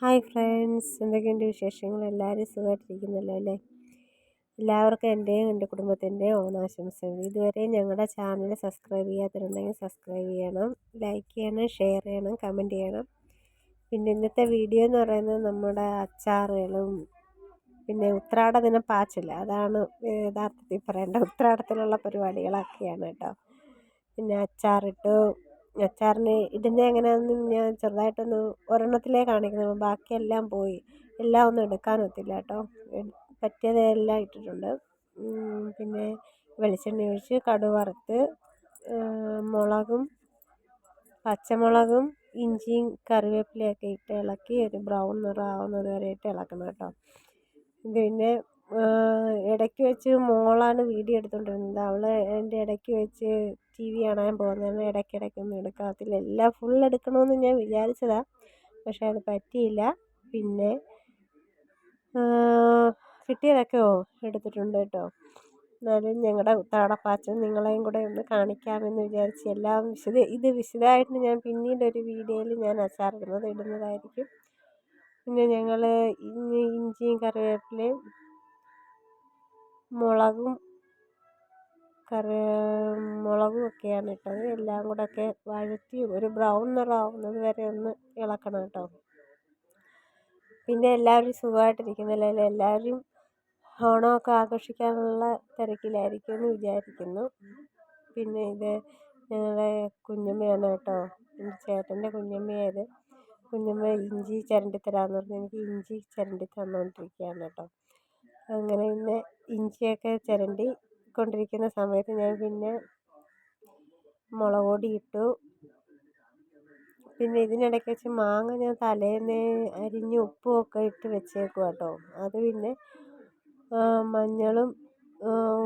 Hi friends, എന്തൊക്കെയുണ്ട് വിശേഷങ്ങൾ? എല്ലാവരും സുഖമായിട്ടിരിക്കുന്നല്ലോ അല്ലേ? എല്ലാവർക്കും എൻ്റെയും എൻ്റെ കുടുംബത്തിൻ്റെയും ഓണാശംസകൾ. ഇതുവരെ ഞങ്ങളുടെ ചാനൽ സബ്സ്ക്രൈബ് ചെയ്യാത്തവരുണ്ടെങ്കിൽ സബ്സ്ക്രൈബ് ചെയ്യണം, ലൈക്ക് ചെയ്യണം, ഷെയർ ചെയ്യണം, കമൻറ്റ് ചെയ്യണം. പിന്നെ ഇന്നത്തെ വീഡിയോ എന്ന് പറയുന്നത് നമ്മുടെ അച്ചാറുകളും പിന്നെ ഉത്രാട ദിനം പാച്ചില്ല, അതാണ് യഥാർത്ഥത്തിൽ പറയേണ്ട. ഉത്രാടത്തിലുള്ള പരിപാടികളൊക്കെയാണ് കേട്ടോ. പിന്നെ അച്ചാറിന് ഇടുന്ന എങ്ങനെയാണെന്ന് ഞാൻ ചെറുതായിട്ടൊന്ന് ഒരെണ്ണത്തിലേ കാണിക്കുന്നത്, ബാക്കിയെല്ലാം പോയി, എല്ലാം ഒന്നും എടുക്കാനൊത്തില്ല കേട്ടോ. പറ്റിയതെല്ലാം ഇട്ടിട്ടുണ്ട്. പിന്നെ വെളിച്ചെണ്ണ ഒഴിച്ച് കടുക് വറുത്ത് പച്ചമുളകും ഇഞ്ചിയും കറിവേപ്പിലയൊക്കെ ഇട്ട് ഇളക്കി ഒരു ബ്രൗൺ നിറമാവുന്നത് വരെ ഇട്ട് ഇളക്കണം കേട്ടോ. ഇത് പിന്നെ ഇടയ്ക്ക് വെച്ച് മോളാണ് വീഡിയോ എടുത്തുകൊണ്ടിരുന്നത്. അവൾ എൻ്റെ ഇടയ്ക്ക് വെച്ച് TV കാണാൻ പോകുന്നതിന് ഇടയ്ക്കിടയ്ക്കൊന്നും എടുക്കാത്തില്ല. എല്ലാം ഫുൾ എടുക്കണമെന്ന് ഞാൻ വിചാരിച്ചതാണ്, പക്ഷേ അത് പറ്റിയില്ല. പിന്നെ കിട്ടിയതൊക്കെ എടുത്തിട്ടുണ്ട് കേട്ടോ. എന്നാലും ഞങ്ങളുടെ ഉത്രാടപ്പാച്ചൽ നിങ്ങളെയും കൂടെ ഒന്ന് കാണിക്കാമെന്ന് വിചാരിച്ച് എല്ലാം വിശദമായിട്ട് ഞാൻ പിന്നീടൊരു വീഡിയോയിൽ ഞാൻ ഇടുന്നതായിരിക്കും. പിന്നെ ഞങ്ങൾ ഇഞ്ചിയും കറിവേപ്പിലയും മുളകും ഒക്കെയാണ് ഇട്ടത്. എല്ലാം കൂടെ ഒക്കെ വഴറ്റി ഒരു ബ്രൗൺ നിറമാവുന്നത് വരെ ഒന്ന് ഇളക്കണം കേട്ടോ. പിന്നെ എല്ലാവരും സുഖമായിട്ടിരിക്കുന്നില്ല, എല്ലാവരും ഓണമൊക്കെ ആഘോഷിക്കാനുള്ള തിരക്കിലായിരിക്കും എന്ന് വിചാരിക്കുന്നു. പിന്നെ ഇത് ഞങ്ങളുടെ കുഞ്ഞമ്മയാണ് കേട്ടോ, ചേട്ടൻ്റെ കുഞ്ഞമ്മയായത്. കുഞ്ഞമ്മ ഇഞ്ചി ചിരണ്ടി തരാമെന്ന് പറഞ്ഞ് എനിക്ക് ഇഞ്ചി ചിരണ്ടി തന്നുകൊണ്ടിരിക്കുകയാണ് കേട്ടോ. അങ്ങനെ പിന്നെ ഇഞ്ചിയൊക്കെ ചിരണ്ടി കൊണ്ടിരിക്കുന്ന സമയത്ത് ഞാൻ പിന്നെ മുളക് പൊടി ഇട്ടു. പിന്നെ ഇതിനിടയ്ക്ക് വെച്ച് മാങ്ങ ഞാൻ തലേന്ന് അരിഞ്ഞ് ഉപ്പുമൊക്കെ ഇട്ട് വെച്ചേക്കും കേട്ടോ. അത് പിന്നെ മഞ്ഞളും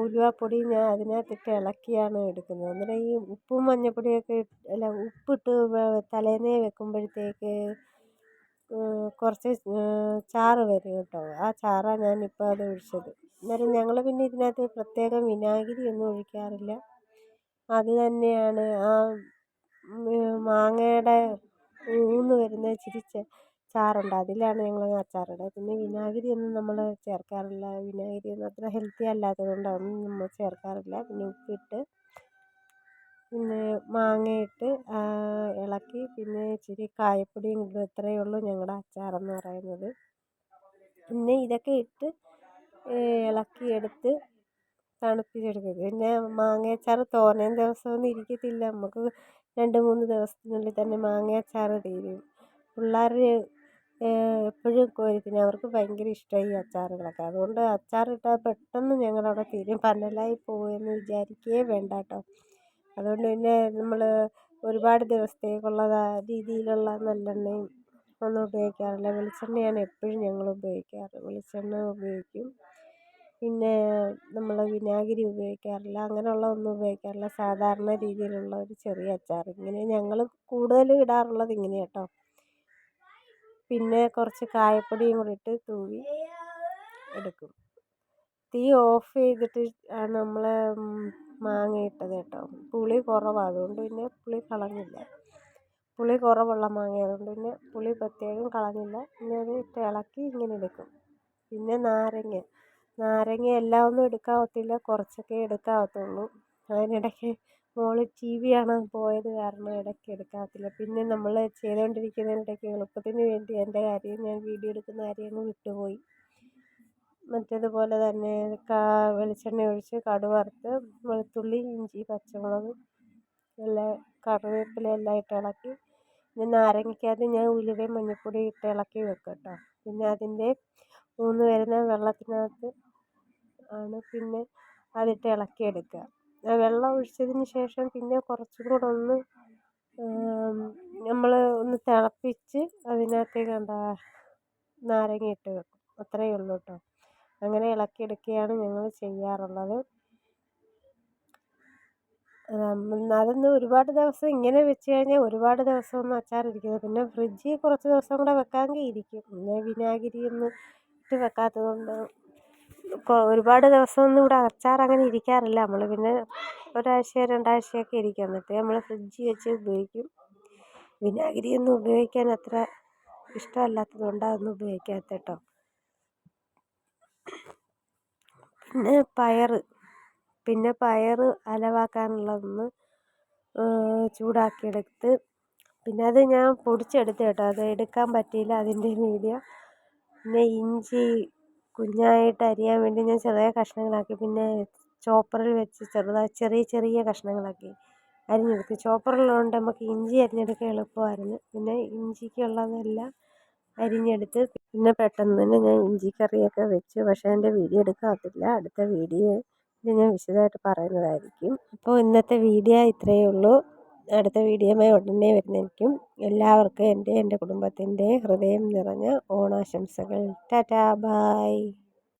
ഉലുവാപ്പൊടിയും ഞാൻ അതിനകത്തിട്ട് ഇളക്കിയാണ് എടുക്കുന്നത്. അന്നേരം ഈ ഉപ്പും മഞ്ഞൾപ്പൊടിയൊക്കെ ഉപ്പിട്ട് തലേന്നേ വെക്കുമ്പോഴത്തേക്ക് കുറച്ച് ചാറ് വരും കേട്ടോ. ആ ചാറാണ് ഞാനിപ്പോൾ അത് ഒഴിച്ചത്. അന്നേരം ഞങ്ങൾ പിന്നെ ഇതിനകത്ത് പ്രത്യേകം വിനാഗിരി ഒന്നും ഒഴിക്കാറില്ല. അത് തന്നെയാണ് ആ മാങ്ങയുടെ ഊന്ന് വരുന്ന ഇച്ചിരി ചാറുണ്ട്, അതിലാണ് ഞങ്ങൾ അച്ചാറിടുക. പിന്നെ വിനാഗിരി ഒന്നും നമ്മൾ ചേർക്കാറില്ല. വിനാഗിരി ഒന്നും അത്ര ഹെൽത്തി അല്ലാത്തത് കൊണ്ട് അതൊന്നും നമ്മൾ ചേർക്കാറില്ല. പിന്നെ ഉപ്പിട്ട് പിന്നെ മാങ്ങയിട്ട് ഇളക്കി പിന്നെ ഇച്ചിരി കായപ്പൊടിയും ഇടും. ഇത്രയേ ഉള്ളൂ ഞങ്ങളുടെ അച്ചാറെന്ന് പറയുന്നത്. പിന്നെ ഇതൊക്കെ ഇട്ട് ഇളക്കിയെടുത്ത് തണുപ്പിച്ചെടുക്കും. പിന്നെ മാങ്ങയച്ചാർ തോനെ ദിവസമൊന്നും ഇരിക്കത്തില്ല, നമുക്ക് 2-3 ദിവസത്തിനുള്ളിൽ തന്നെ മാങ്ങയച്ചാർ തീരും. പിള്ളേർ എപ്പോഴും കോരിത്തിന്നും, അവർക്ക് ഭയങ്കര ഇഷ്ടമായി ഈ അച്ചാറുകളൊക്കെ. അതുകൊണ്ട് അച്ചാറിട്ടാൽ പെട്ടെന്ന് ഞങ്ങളവിടെ തീരും, പന്നലായി പോകുമെന്ന് വിചാരിക്കുകയേ വേണ്ട കേട്ടോ. അതുകൊണ്ട് പിന്നെ നമ്മൾ ഒരുപാട് ദിവസത്തേക്കുള്ള രീതിയിലുള്ള നല്ലെണ്ണയും ഒന്നും ഉപയോഗിക്കാറില്ല. വെളിച്ചെണ്ണയാണ് എപ്പോഴും ഞങ്ങൾ ഉപയോഗിക്കാറ്. വെളിച്ചെണ്ണ ഉപയോഗിക്കും. പിന്നെ നമ്മൾ വിനാഗിരി ഉപയോഗിക്കാറില്ല, അങ്ങനെയുള്ള ഒന്നും ഉപയോഗിക്കാറില്ല. സാധാരണ രീതിയിലുള്ള ഒരു ചെറിയ അച്ചാർ ഇങ്ങനെ ഞങ്ങൾ കൂടുതലും ഇടാറുള്ളത് ഇങ്ങനെ കേട്ടോ. പിന്നെ കുറച്ച് കായപ്പൊടിയും കൂടി ഇട്ട് തൂവി എടുക്കും. തീ ഓഫ് ചെയ്തിട്ട് ആണ് നമ്മൾ മാങ്ങ ഇട്ടത് കേട്ടോ. പുളി കുറവാണ്, അതുകൊണ്ട് പിന്നെ പുളി കളഞ്ഞില്ല. പുളി കുറവുള്ള മാങ്ങ ആയതുകൊണ്ട് പിന്നെ പുളി പ്രത്യേകം കളഞ്ഞില്ല. പിന്നെ അത് ഇട്ട് ഇളക്കി ഇങ്ങനെ എടുക്കും. പിന്നെ നാരങ്ങ എല്ലാം ഒന്നും എടുക്കാവത്തില്ല, കുറച്ചൊക്കെ എടുക്കാവത്തുള്ളൂ. അതിനിടയ്ക്ക് മോൾ TV കാണാൻ പോയത് കാരണം ഇടയ്ക്ക് എടുക്കാത്തില്ല. പിന്നെ നമ്മൾ ചെയ്തുകൊണ്ടിരിക്കുന്നതിനിടയ്ക്ക് എളുപ്പത്തിന് വേണ്ടി എൻ്റെ കാര്യം ഞാൻ വീഡിയോ എടുക്കുന്ന കാര്യം വിട്ടുപോയി. മറ്റേതുപോലെ തന്നെ വെളിച്ചെണ്ണ ഒഴിച്ച് കടുക് വറുത്ത് വെളുത്തുള്ളി ഇഞ്ചി പച്ചമുളക് എല്ലാം കറിവേപ്പില എല്ലാം ഇട്ട് ഇളക്കി പിന്നെ നാരങ്ങയ്ക്കകത്ത് ഞാൻ ഉലുവയും മഞ്ഞൾപ്പൊടി ഇട്ട് ഇളക്കി വെക്കും കേട്ടോ. പിന്നെ അതിൻ്റെ ഊന്ന് വരുന്ന വെള്ളത്തിനകത്ത് ആണ് പിന്നെ അതിട്ട് ഇളക്കിയെടുക്കുക. വെള്ളം ഒഴിച്ചതിന് ശേഷം പിന്നെ കുറച്ചും കൂടെ ഒന്ന് നമ്മൾ ഒന്ന് തിളപ്പിച്ച് അതിനകത്തേക്ക് നാരങ്ങ ഇട്ട് വെക്കും. അത്രയേ ഉള്ളൂ കേട്ടോ. അങ്ങനെ ഇളക്കിയെടുക്കുകയാണ് ഞങ്ങൾ ചെയ്യാറുള്ളത്. അതൊന്ന് ഒരുപാട് ദിവസം ഇങ്ങനെ വെച്ച് കഴിഞ്ഞാൽ ഒരുപാട് ദിവസമൊന്നും അച്ചാറിരിക്കുന്നത്. പിന്നെ ഫ്രിഡ്ജിൽ കുറച്ച് ദിവസം കൂടെ വെക്കാമെങ്കിൽ ഇരിക്കും. പിന്നെ വിനാഗിരി ഒന്നും ഇട്ട് വെക്കാത്തത് കൊണ്ട് ഒരുപാട് ദിവസമൊന്നും ഇവിടെ അച്ചാർ അങ്ങനെ ഇരിക്കാറില്ല. നമ്മൾ പിന്നെ 1 ആഴ്ച 2 ആഴ്ചയൊക്കെ ഇരിക്കും, എന്നിട്ട് നമ്മൾ ഫ്രിഡ്ജിൽ വെച്ച് ഉപയോഗിക്കും. വിനാഗിരിയൊന്നും ഉപയോഗിക്കാൻ അത്ര ഇഷ്ടമല്ലാത്തത് കൊണ്ടാണ് അതൊന്നും ഉപയോഗിക്കാത്തത് കേട്ടോ. പിന്നെ പയർ അലവാക്കാനുള്ളതൊന്ന് ചൂടാക്കിയെടുത്ത്, പിന്നെ അത് ഞാൻ പൊടിച്ചെടുത്ത് കേട്ടോ, അത് എടുക്കാൻ പറ്റിയില്ല, അതിൻ്റെ വീഡിയോ. പിന്നെ ഇഞ്ചി കുഞ്ഞായിട്ട് അരിയാൻ വേണ്ടി ഞാൻ ചെറിയ കഷ്ണങ്ങളാക്കി, പിന്നെ ചോപ്പറിൽ വെച്ച് ചെറിയ ചെറിയ കഷ്ണങ്ങളാക്കി അരിഞ്ഞെടുത്ത്. ചോപ്പറുള്ളതുകൊണ്ട് നമുക്ക് ഇഞ്ചി അരിഞ്ഞെടുക്കാൻ എളുപ്പമായിരുന്നു. പിന്നെ ഇഞ്ചിക്കുള്ളതെല്ലാം അരിഞ്ഞെടുത്ത് പിന്നെ പെട്ടെന്ന് തന്നെ ഞാൻ ഇഞ്ചി കറിയൊക്കെ വെച്ചു. പക്ഷേ എൻ്റെ വീഡിയോ എടുക്കാത്തില്ല, അടുത്ത വീഡിയോ ഞാൻ വിശദമായിട്ട് പറയുന്നതായിരിക്കും. അപ്പോൾ ഇന്നത്തെ വീഡിയോ ഇത്രയേ ഉള്ളൂ. അടുത്ത വീഡിയോയുമായി ഉടനെ വരുന്നതായിരിക്കും. എല്ലാവർക്കും എൻ്റെ കുടുംബത്തിൻ്റെ ഹൃദയം നിറഞ്ഞ ഓണാശംസകൾ. ടാറ്റാ, ബായ്.